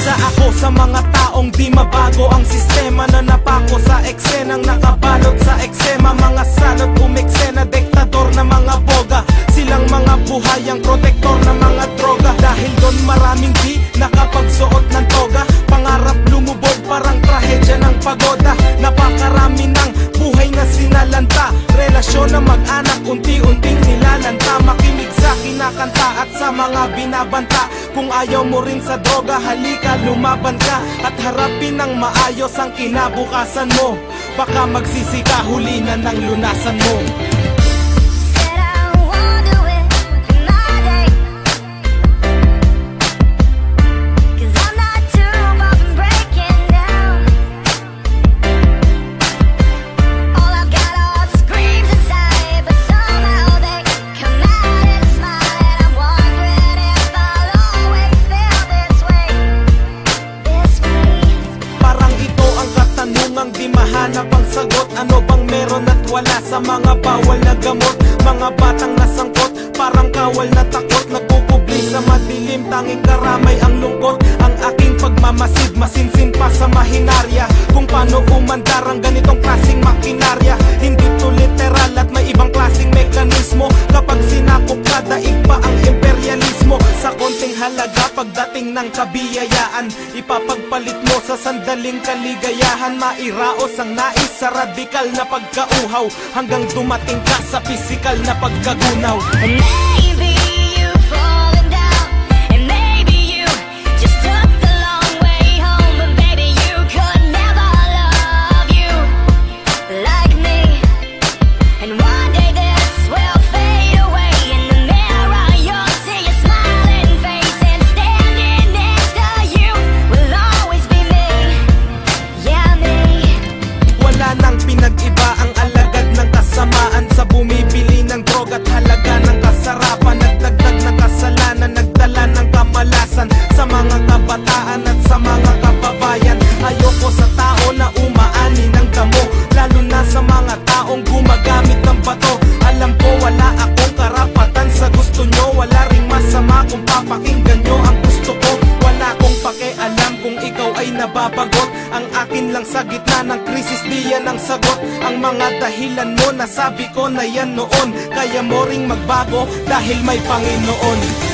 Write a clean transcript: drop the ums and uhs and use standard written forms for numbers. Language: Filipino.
Isa ako sa mga taong di mabago ang sistema na napako sa eksenang nakabalot sa eksema. Mga salot umeksena, diktador na mga boga, silang mga buhayang protektor na mga droga. Dahil doon maraming di nakapagsuot ng toga, pangarap lumubog parang trahedya ng pagoda. Napakarami ng buhay na sinalanta, relasyon na mag-anak unti-unting nilalanta. Makinig sa kinakanta at sa mga binabanta. Kung ayaw mo rin sa droga, halika lumaban ka at harapin ng maayos ang kinabukasan mo. Baka magsisika, huli na ng lunasan mo. Di mahanap ang sagot, ano bang meron at wala sa mga bawal na gamot. Mga batang nasangkot, parang kawal na takot, nagpupubli sa madilim, tanging karamay ang lungkot. Ang aking pagmamasid, masinsin pa sa mahinarya, kung paano umandar ang ganitong klaseng makinarya. Hindi to literal at may ibang klaseng mekanismo. Kapag sinakop ka, daig pa ang imperialismo. Sa konting halaga, pagdating ng kabiyayaan, ipapagpalit mo sa sandaling kaligayahan. Mairaos ang nais sa radikal na pagkauhaw, hanggang dumating ka sa pisikal na pagkagunaw. Maybe you've fallen down, and maybe you just took the long way home. But baby, you could never love you like me. And one day this will fade away. In the mirror you'll see a smiling face, and standing next to you will always be me. Yeah, me. Wala nang pinag-iba ang alagad ng kasamaan sa bumibili ng droga at halaga ng kasarapan. Nagdagdag ng kasalanan, nagdala ng kamalasan sa mga kabataan at sa mga kababayan. Ayoko sa tao na umaani ng damo, lalo na sa mga taong gumagamit ng bato. Alam ko wala akong karapatan sa gusto nyo, wala ring masama kung papakinggan nyo ang gusto ko. Wala akong pakialam kung ikaw ay nababagot. Ang akin lang sa gitna ng krisis, di yan ang sagot. Ang mga dahilan mo, nasabi ko na yan noon. Kaya mo ring magbago dahil may Panginoon.